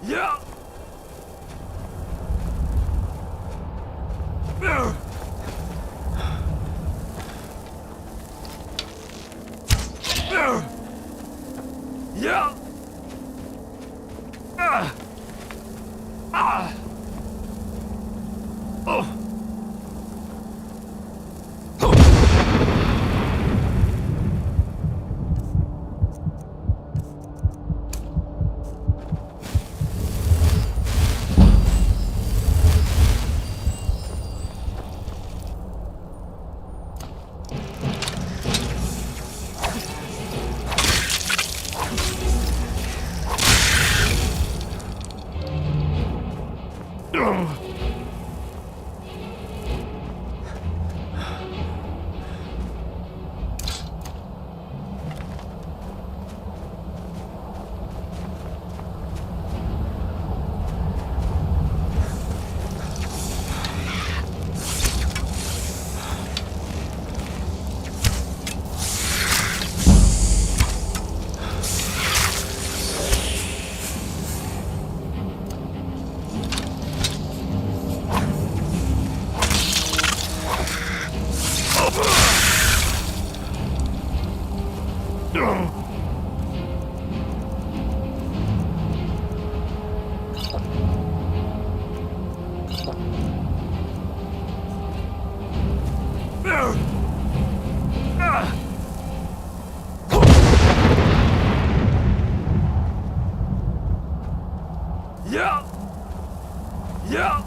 Yeah. Yeah. Oh. Yeah. Yeah.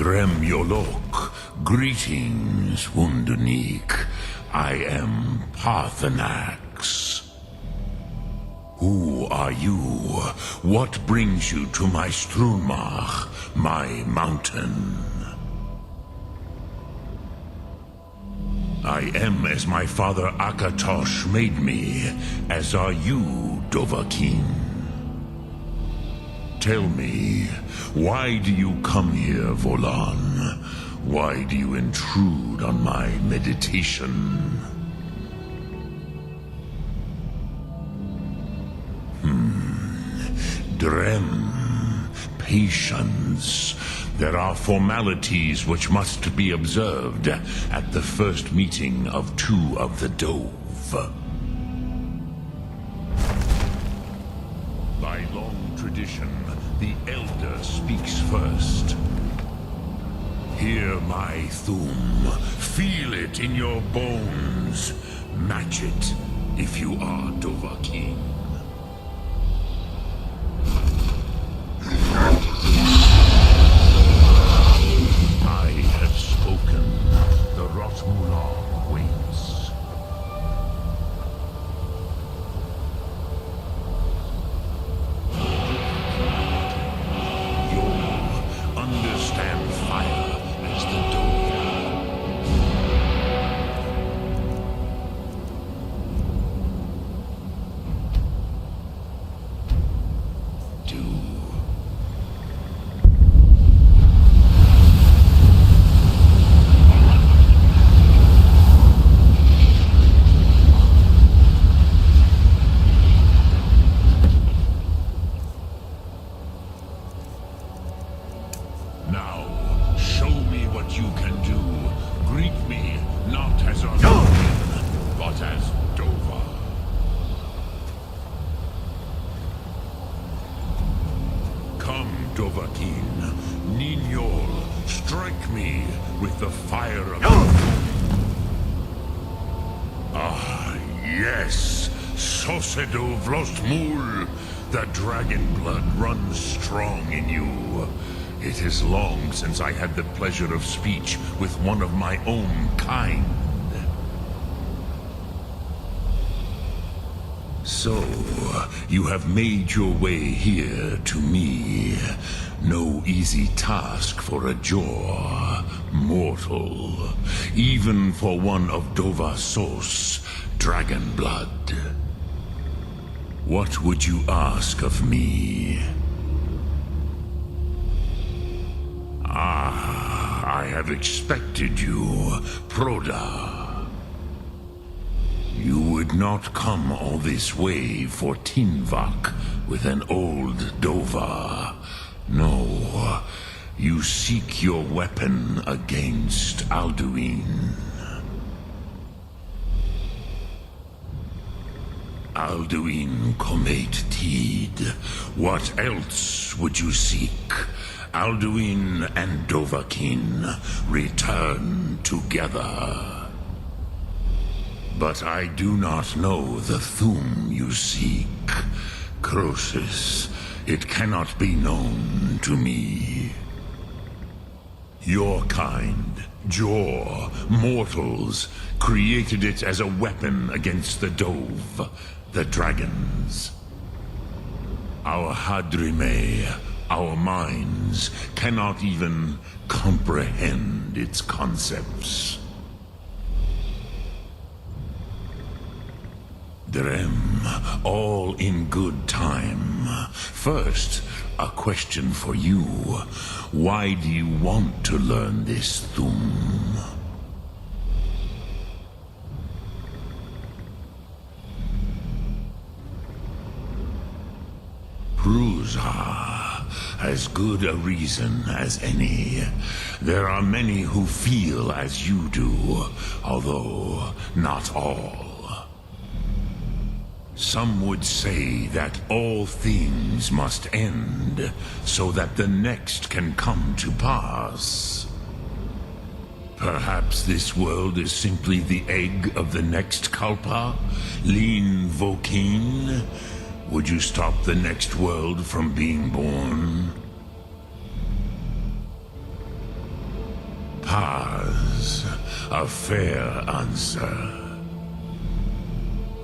Dremyolok, greetings, Wunderneek. I am Paarthurnax. Who are you? What brings you to my Strunmach, my mountain? I am as my father Akatosh made me, as are you, Dovahkiin. Tell me, why do you come here, Volan? Why do you intrude on my meditation? Drem, patience. There are formalities which must be observed at the first meeting of two of the Dove. By long tradition, the Elder speaks first. Hear my Thum. Feel it in your bones. Match it if you are Dovahkiin. I have spoken. The Rotmulan waits. You'll understand fire as the Dove. Now, show me what you can do. Greet me not as a human, but as Dova. Come, Dovahkiin. Ninyol, strike me with the fire of Ah, yes. Sosedo Vlostmul. The dragon blood runs strong in you. It is long since I had the pleasure of speech with one of my own kind. So, you have made your way here to me. No easy task for a Jor, mortal. Even for one of Dova Sos, dragon blood. What would you ask of me? I have expected you, Proda. You would not come all this way for Tinvak with an old Dova. No, you seek your weapon against Alduin. Alduin Comate Tid. What else would you seek? Alduin and Dovahkiin return together. But I do not know the Thum you seek. Croesus, it cannot be known to me. Your kind, Jor, mortals, created it as a weapon against the Dove, the dragons. Our Hadrime, our minds, cannot even comprehend its concepts. Drem, all in good time. First, a question for you. Why do you want to learn this Thum? Prusa, as good a reason as any. There are many who feel as you do, although not all. Some would say that all things must end, so that the next can come to pass. Perhaps this world is simply the egg of the next Kalpa? Lean Vokeen? Would you stop the next world from being born? Paz, a fair answer.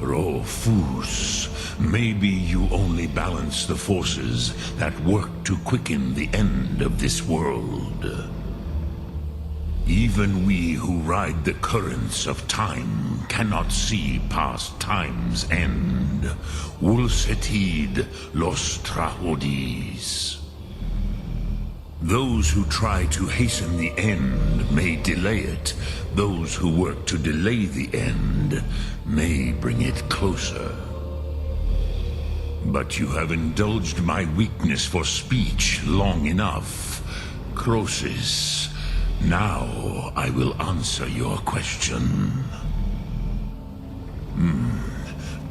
Rofus, maybe you only balance the forces that work to quicken the end of this world. Even we who ride the currents of time cannot see past time's end. Wulsetid los trahodis. Those who try to hasten the end may delay it. Those who work to delay the end may bring it closer. But you have indulged my weakness for speech long enough. Croesus, now I will answer your question.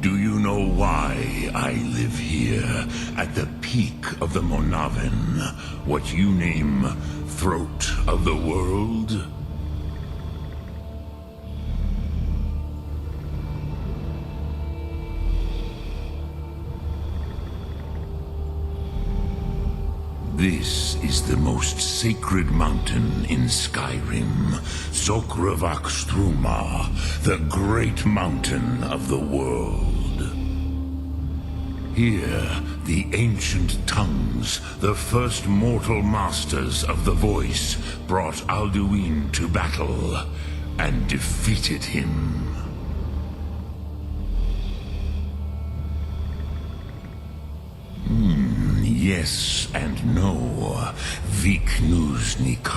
Do you know why I live here at the peak of the Monavin, what you name Throat of the World? This is the most sacred mountain in Skyrim, Zokravakstruma, the great mountain of the world. Here, the ancient tongues, the first mortal masters of the voice, brought Alduin to battle and defeated him. Yes and no. Viknusnikron.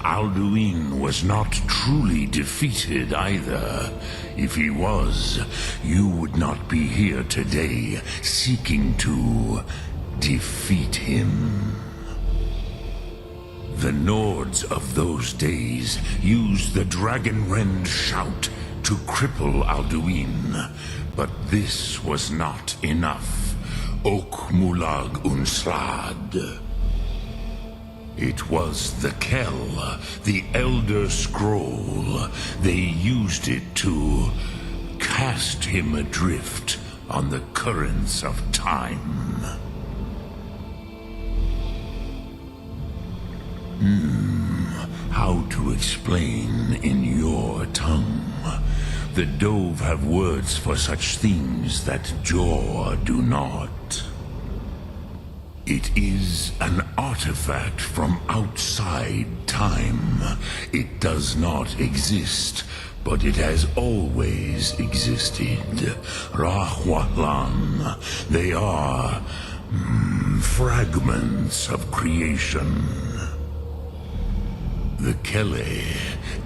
Alduin was not truly defeated either. If he was, you would not be here today seeking to defeat him. The Nords of those days used the Dragonrend shout to cripple Alduin, but this was not enough. Ok Mulag Unslad. It was the Kell, the Elder Scroll. They used it to cast him adrift on the currents of time. How to explain in your tongue? The Dove have words for such things that Jor do not. It is an artifact from outside time. It does not exist, but it has always existed. Rahwalan. They are fragments of creation. The Kele,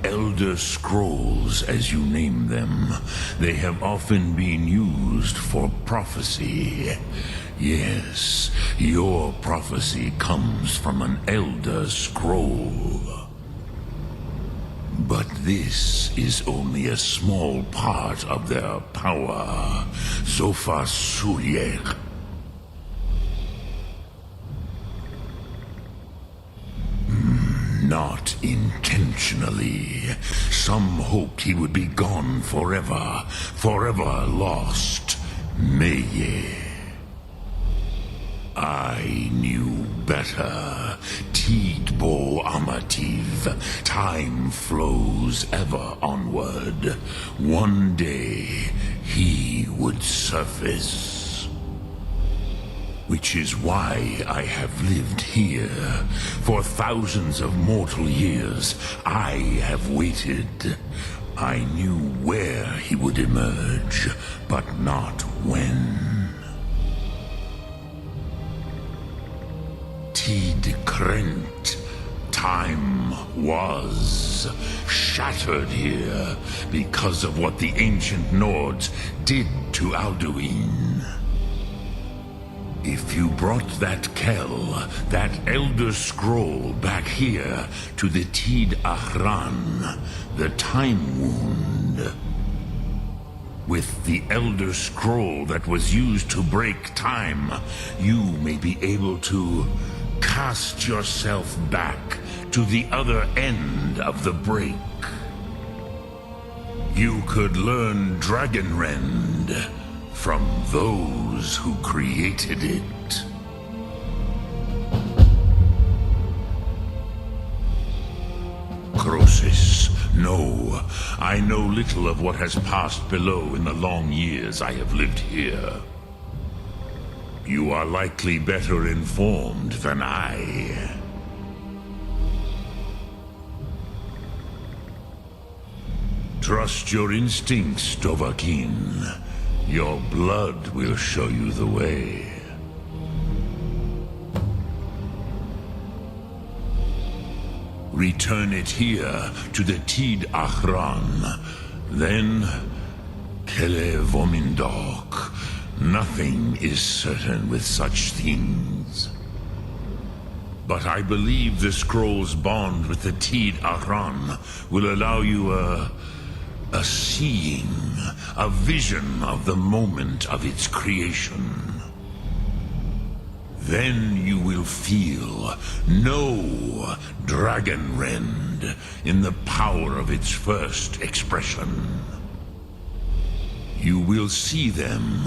Elder Scrolls as you name them, they have often been used for prophecy. Yes, your prophecy comes from an Elder Scroll. But this is only a small part of their power. Zofa Suyek. Not intentionally. Some hoped he would be gone forever, forever lost. Meye. I knew better. Tidbo Amativ. Time flows ever onward. One day, he would surface. Which is why I have lived here. For thousands of mortal years, I have waited. I knew where he would emerge, but not when. Tid Krent. Time was shattered here because of what the ancient Nords did to Alduin. If you brought that Kell, that Elder Scroll back here to the Tid Ahran, the Time Wound, with the Elder Scroll that was used to break time, you may be able to cast yourself back to the other end of the break. You could learn Dragonrend from those who created it. Croesus, no. I know little of what has passed below in the long years I have lived here. You are likely better informed than I. Trust your instincts, Dovahkiin. Your blood will show you the way. Return it here to the Tid Ahran. Then, Kele Vomindok. Nothing is certain with such things. But I believe the scroll's bond with the Tid Aran will allow you a seeing, a vision of the moment of its creation. Then you will feel, know Dragonrend in the power of its first expression. You will see them,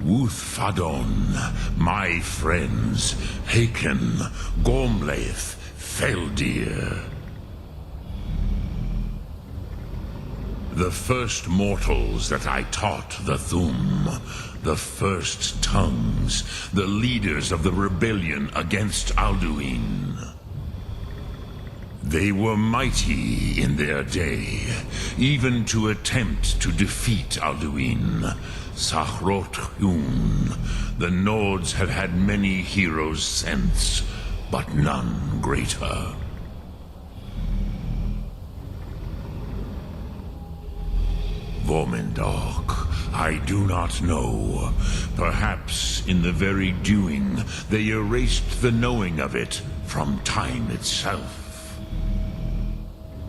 Wuthfadon, my friends, Haken, Gormlaith, Feldir. The first mortals that I taught the Thum, the first tongues, the leaders of the rebellion against Alduin. They were mighty in their day, even to attempt to defeat Alduin. Sahrot-Hun, the Nords have had many heroes since, but none greater. Vormendok, I do not know. Perhaps in the very doing, they erased the knowing of it from time itself.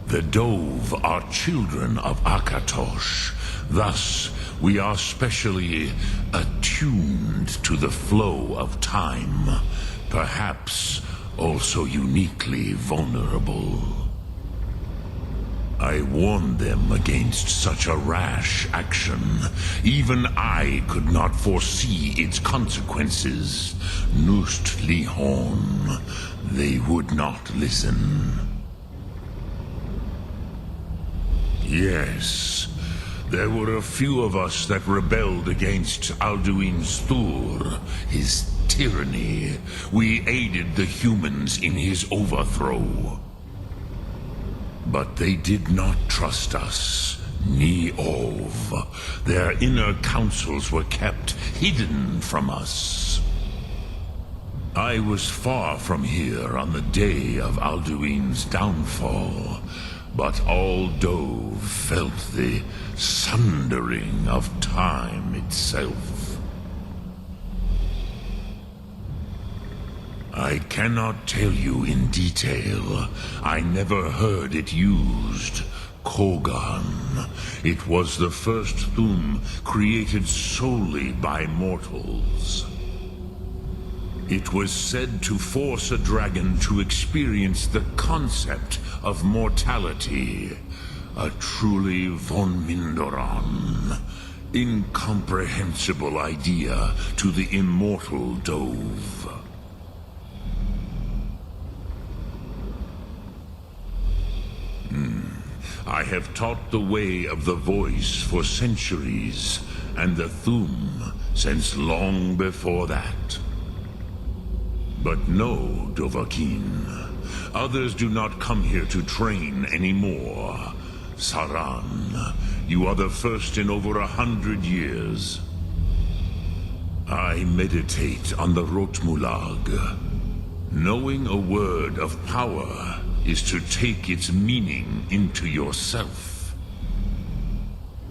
The Dove are children of Akatosh. Thus, we are specially attuned to the flow of time. Perhaps also uniquely vulnerable. I warned them against such a rash action. Even I could not foresee its consequences. Nust Lihorn, they would not listen. Yes, there were a few of us that rebelled against Alduin Stur, his tyranny. We aided the humans in his overthrow. But they did not trust us, ni Ov. Their inner counsels were kept hidden from us. I was far from here on the day of Alduin's downfall, but all Dove felt the sundering of time itself. I cannot tell you in detail. I never heard it used. Kogan. It was the first Thum created solely by mortals. It was said to force a dragon to experience the concept of mortality. A truly von Mindoran. Incomprehensible idea to the immortal Dove. I have taught the way of the voice for centuries, and the Thum since long before that. But no, Dovahkiin. Others do not come here to train anymore. Saran, you are the first in over 100 years. I meditate on the Rotmulag. Knowing a word of power is to take its meaning into yourself.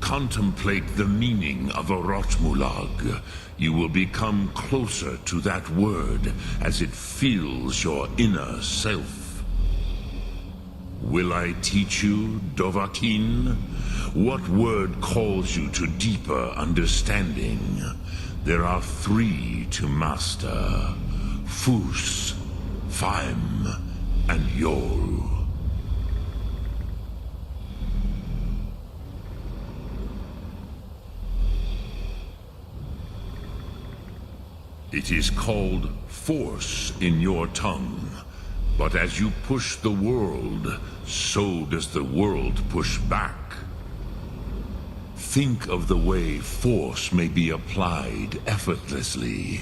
Contemplate the meaning of a Rotmulag. You will become closer to that word as it fills your inner self. Will I teach you, Dovahkiin? What word calls you to deeper understanding? There are 3 to master. Fus, Faim, and Yol. It is called force in your tongue, but as you push the world, so does the world push back. Think of the way force may be applied effortlessly.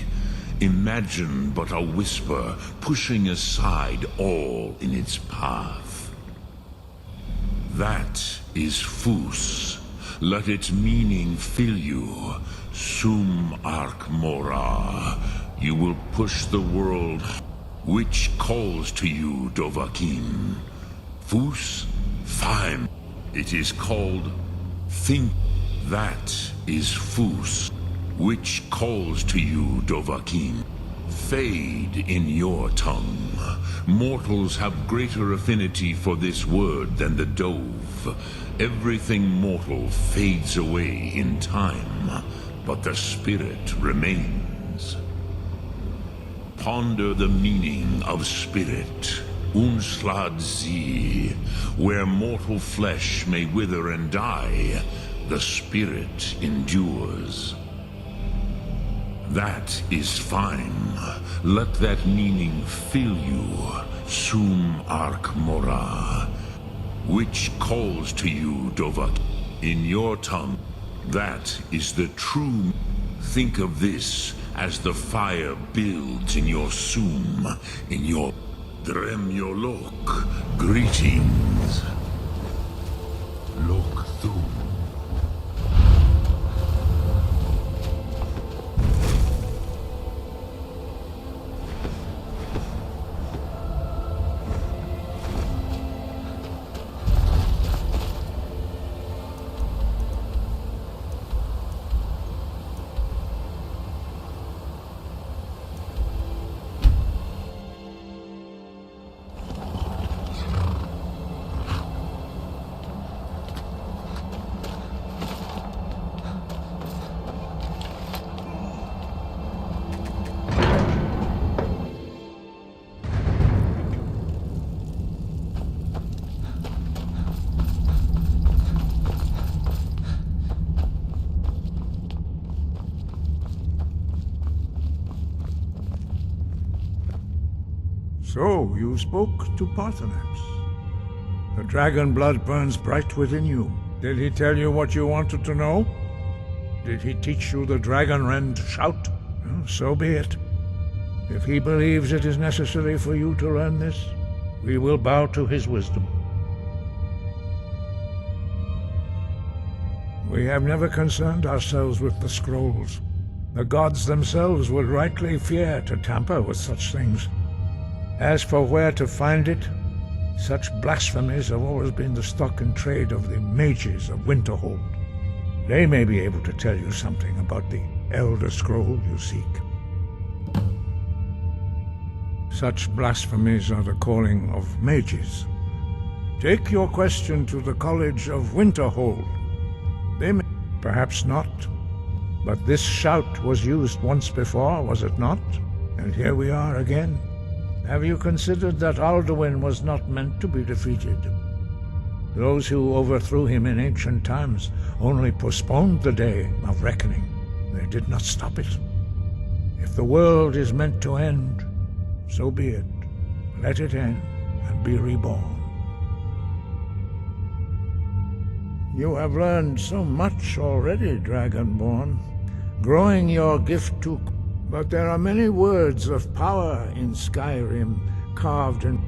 Imagine but a whisper pushing aside all in its path. That is Fus. Let its meaning fill you. Sum Ark Mora. You will push the world. Which calls to you, Dovahkiin? Fus? Faim. It is called Think. That is Fus. Which calls to you, Dovahkiin? Fade in your tongue. Mortals have greater affinity for this word than the dove. Everything mortal fades away in time, but the spirit remains. Ponder the meaning of spirit. Unslad sie. Where mortal flesh may wither and die, the spirit endures. That is fine. Let that meaning fill you, Sum Ark Mora. Which calls to you, Dovat, in your tongue. That is the true. Think of this as the fire builds in your Sum, in your Dremyolok. Greetings. Lok Thum. So, you spoke to Paarthurnax. The dragon blood burns bright within you. Did he tell you what you wanted to know? Did he teach you the dragon rend shout? Well, so be it. If he believes it is necessary for you to learn this, we will bow to his wisdom. We have never concerned ourselves with the scrolls. The gods themselves would rightly fear to tamper with such things. As for where to find it, such blasphemies have always been the stock and trade of the mages of Winterhold. They may be able to tell you something about the Elder Scroll you seek. Such blasphemies are the calling of mages. Take your question to the College of Winterhold. They may, perhaps not, but this shout was used once before, was it not? And here we are again. Have you considered that Alduin was not meant to be defeated? Those who overthrew him in ancient times only postponed the day of reckoning. They did not stop it. If the world is meant to end, so be it. Let it end and be reborn. You have learned so much already, Dragonborn, growing your gift to. But there are many words of power in Skyrim carved in.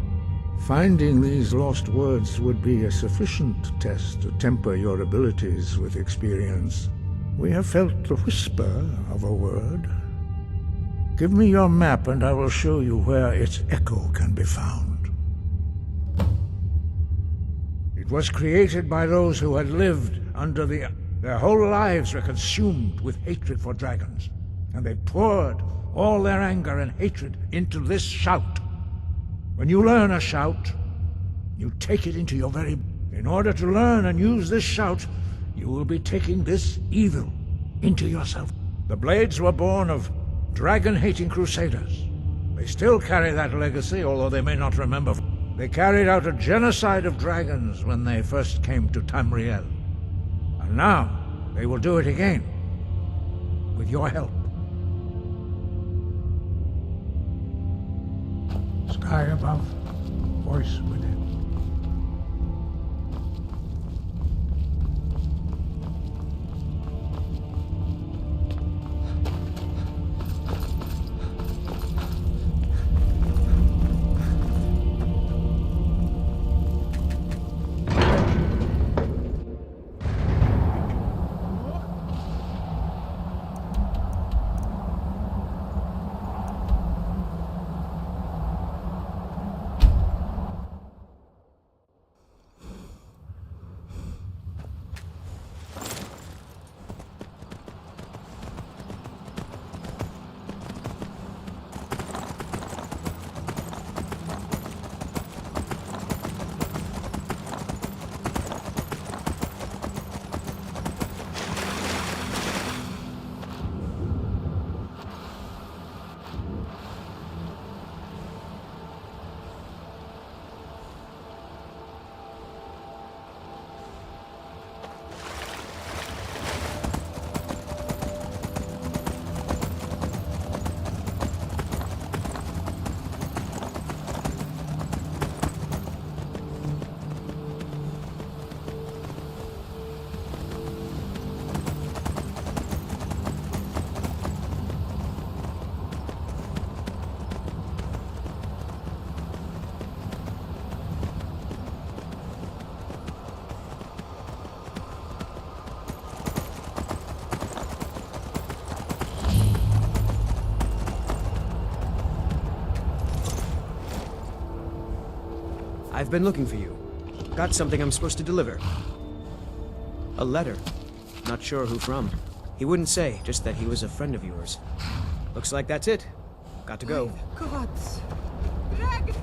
Finding these lost words would be a sufficient test to temper your abilities with experience. We have felt the whisper of a word. Give me your map and I will show you where its echo can be found. It was created by those who had lived under their whole lives were consumed with hatred for dragons. And they poured all their anger and hatred into this shout. When you learn a shout, you take it into your very. In order to learn and use this shout, you will be taking this evil into yourself. The Blades were born of dragon-hating crusaders. They still carry that legacy, although they may not remember. They carried out a genocide of dragons when they first came to Tamriel. And now, they will do it again, with your help. Sky above, voice within. I've been looking for you. Got something I'm supposed to deliver. A letter. Not sure who from. He wouldn't say, just that he was a friend of yours. Looks like that's it. Got to go. Gods. Dragon.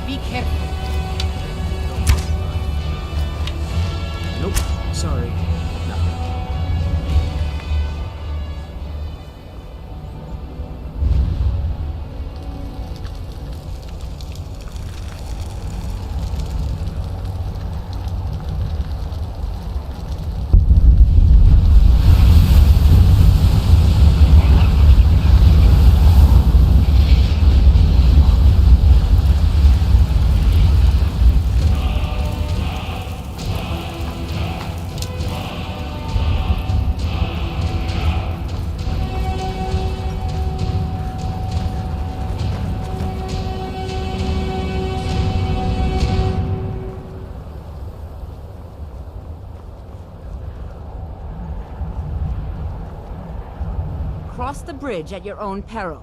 Be careful. Nope. Sorry. Nothing. Cross the bridge at your own peril.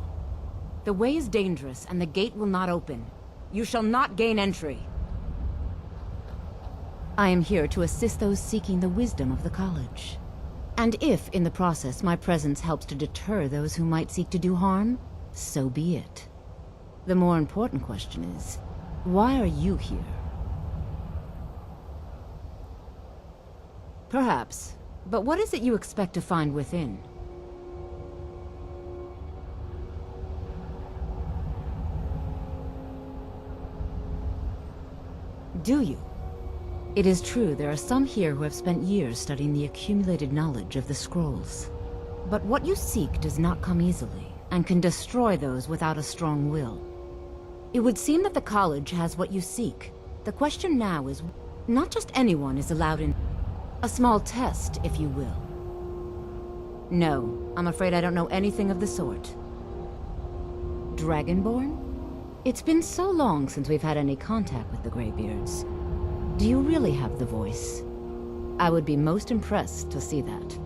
The way is dangerous, and the gate will not open. You shall not gain entry. I am here to assist those seeking the wisdom of the college. And if, in the process, my presence helps to deter those who might seek to do harm, so be it. The more important question is, why are you here? Perhaps, but what is it you expect to find within? Do you? It is true there are some here who have spent years studying the accumulated knowledge of the scrolls. But what you seek does not come easily, and can destroy those without a strong will. It would seem that the college has what you seek. The question now is, not just anyone is allowed in. A small test, if you will. No, I'm afraid I don't know anything of the sort. Dragonborn? It's been so long since we've had any contact with the Greybeards. Do you really have the voice? I would be most impressed to see that.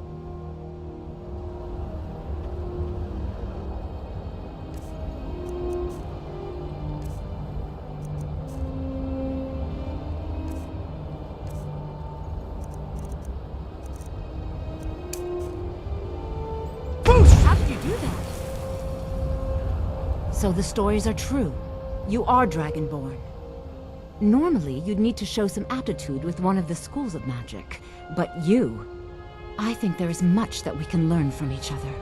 do that. So the stories are true. You are Dragonborn. Normally, you'd need to show some aptitude with one of the schools of magic. But you... I think there is much that we can learn from each other.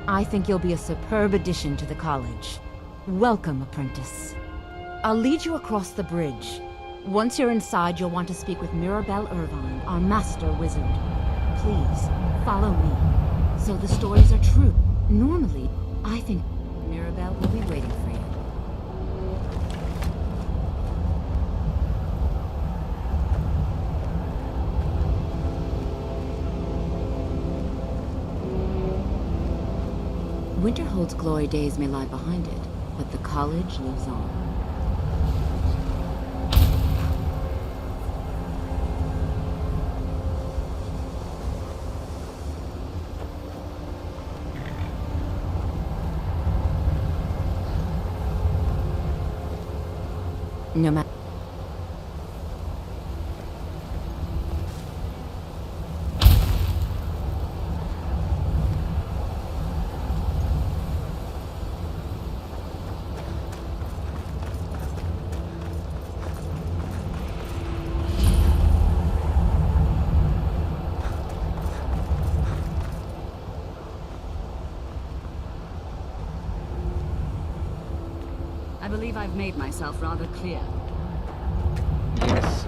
I think you'll be a superb addition to the college. Welcome, apprentice. I'll lead you across the bridge. Once you're inside, you'll want to speak with Mirabelle Irvine, our master wizard. Please, follow me. So the stories are true. Normally, I think Mirabelle will be waiting for you. Winterhold's glory days may lie behind it, but the college lives on. No matter. I believe I've made myself rather clear. Yes.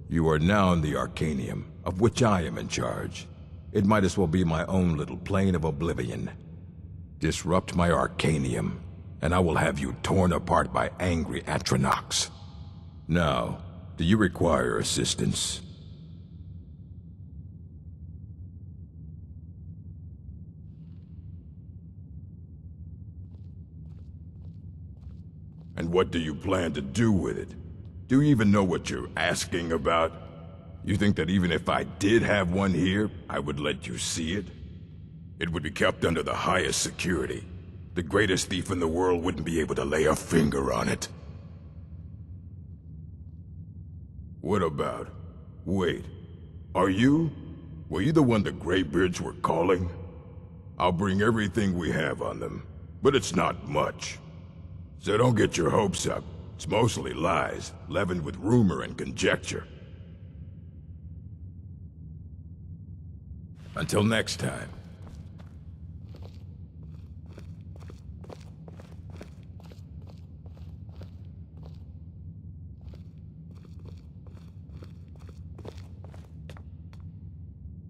You are now in the Arcanium, of which I am in charge. It might as well be my own little plane of oblivion. Disrupt my Arcanium, and I will have you torn apart by angry Paarthurnax. Now, do you require assistance? And what do you plan to do with it? Do you even know what you're asking about? You think that even if I did have one here, I would let you see it? It would be kept under the highest security. The greatest thief in the world wouldn't be able to lay a finger on it. What about? Wait, were you the one the Greybeards were calling? I'll bring everything we have on them, but it's not much. So don't get your hopes up. It's mostly lies, leavened with rumor and conjecture. Until next time.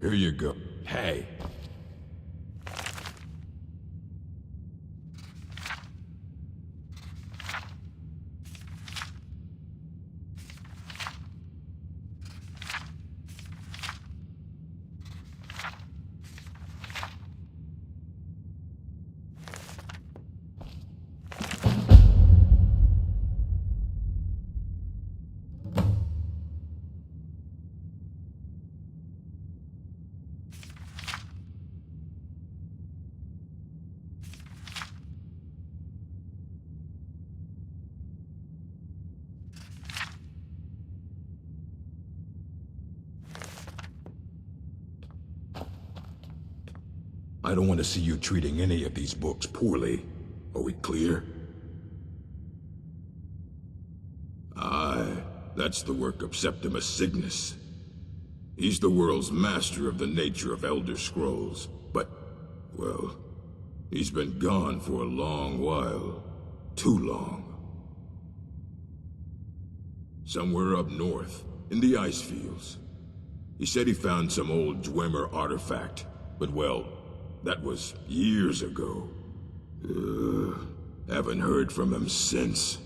Here you go. Hey. I don't want to see you treating any of these books poorly. Are we clear? Aye, that's the work of Septimus Cygnus. He's the world's master of the nature of Elder Scrolls, but, well, he's been gone for a long while. Too long. Somewhere up north, in the ice fields. He said he found some old Dwemer artifact, but well, that was years ago. Haven't heard from him since.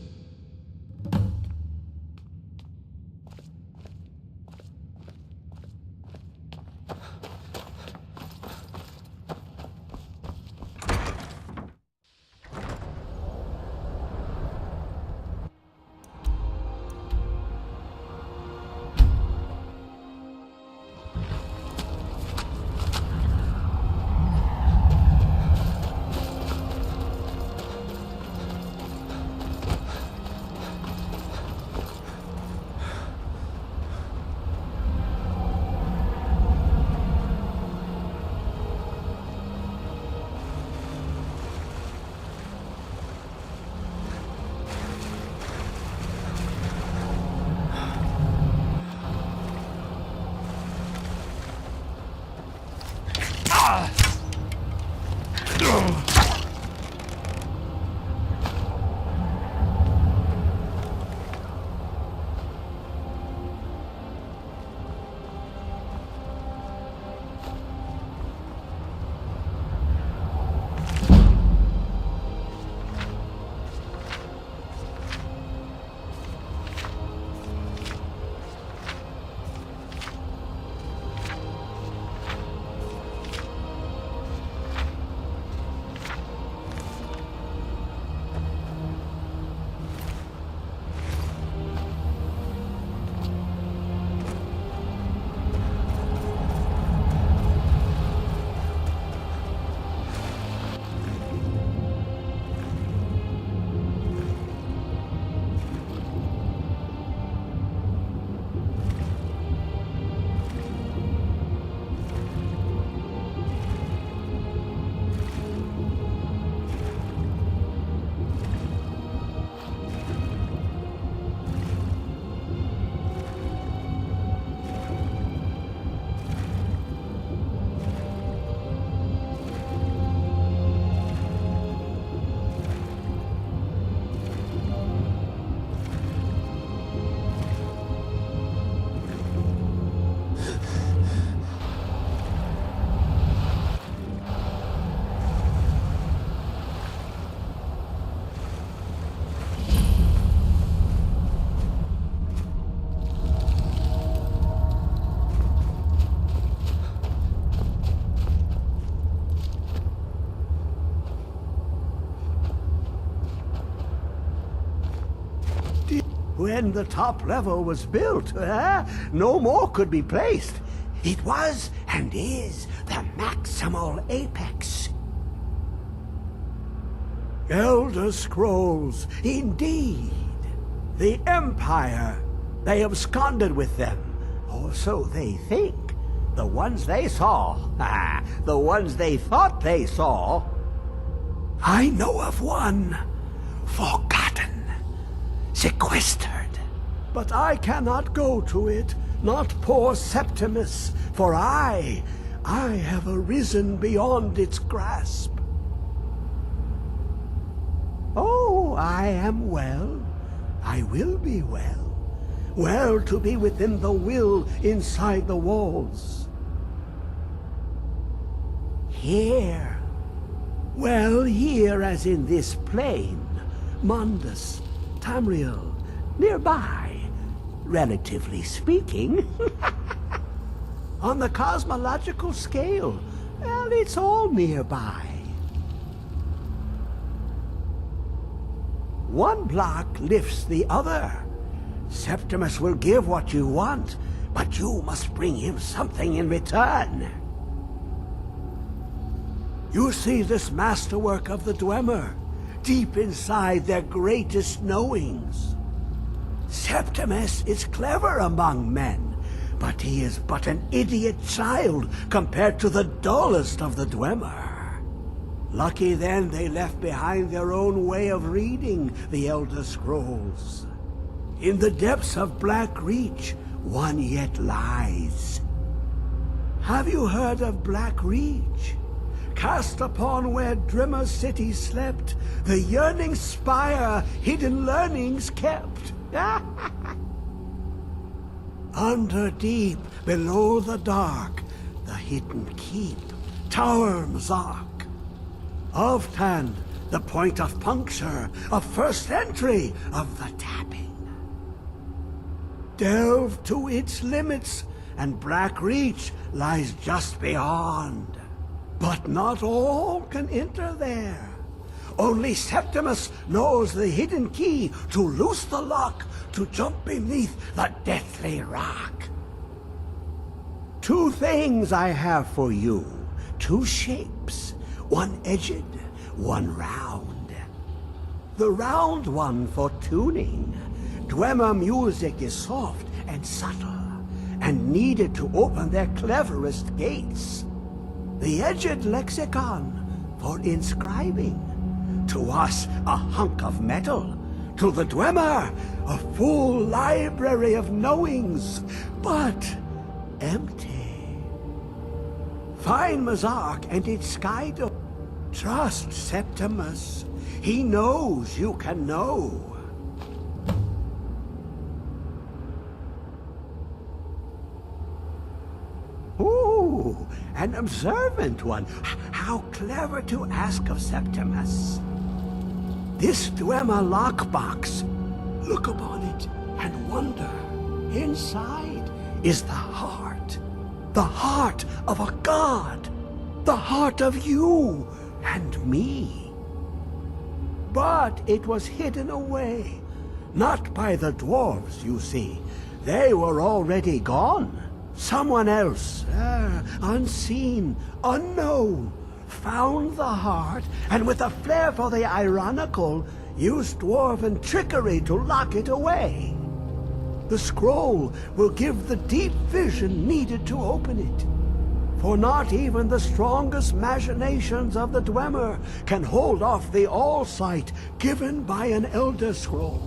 When the top level was built, no more could be placed. It was and is the maximal apex. Elder Scrolls, indeed. The Empire. They absconded with them. Or so they think. The ones they saw. The ones they thought they saw. I know of one. Forgotten. Sequestered. But I cannot go to it, not poor Septimus, for I have arisen beyond its grasp. Oh, I am well. I will be well. Well to be within the will inside the walls. Here. Well, here as in this plain, Mundus, Tamriel, nearby, relatively speaking. On the cosmological scale, well, it's all nearby. One block lifts the other. Septimus will give what you want, but you must bring him something in return. You see this masterwork of the Dwemer, deep inside their greatest knowings. Septimus is clever among men, but he is but an idiot child compared to the dullest of the Dwemer. Lucky then they left behind their own way of reading the Elder Scrolls. In the depths of Black Reach, one yet lies. Have you heard of Black Reach? Cast upon where Drimmer City slept, the yearning spire hidden learnings kept. Under deep, below the dark, the hidden keep, Tower Mzark. Oftan, the point of puncture, of first entry, of the tapping. Delve to its limits, and Black Reach lies just beyond. But not all can enter there. Only Septimus knows the hidden key to loose the lock, to jump beneath the deathly rock. Two things I have for you. Two shapes. One edged, one round. The round one for tuning. Dwemer music is soft and subtle, and needed to open their cleverest gates. The edged lexicon for inscribing. To us, a hunk of metal. To the Dwemer, a full library of knowings, but empty. Find Mazark and its sky dome. Trust Septimus. He knows you can know. Ooh, an observant one. How clever to ask of Septimus. This Dwemer lockbox. Look upon it and wonder. Inside is the heart. The heart of a god. The heart of you and me. But it was hidden away. Not by the dwarves, you see. They were already gone. Someone else, unseen, unknown, found the heart, and with a flair for the ironical, used dwarven trickery to lock it away. The scroll will give the deep vision needed to open it. For not even the strongest machinations of the Dwemer can hold off the all-sight given by an Elder Scroll.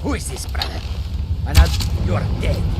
Who is this, brother? Anad, you're dead.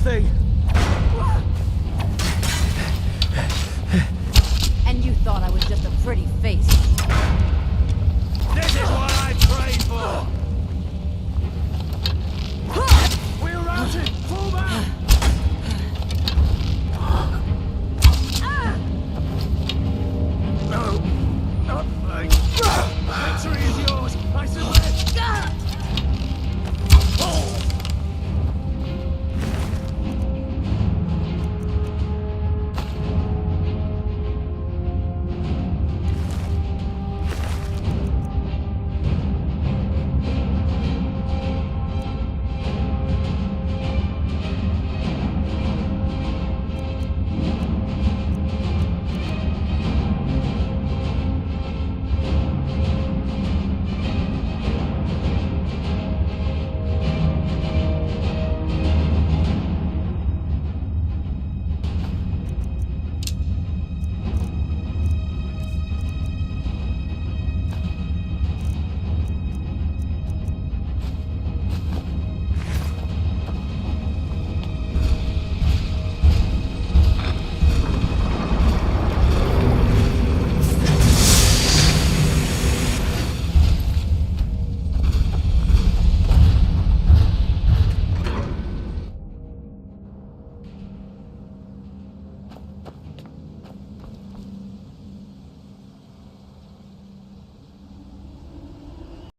thing!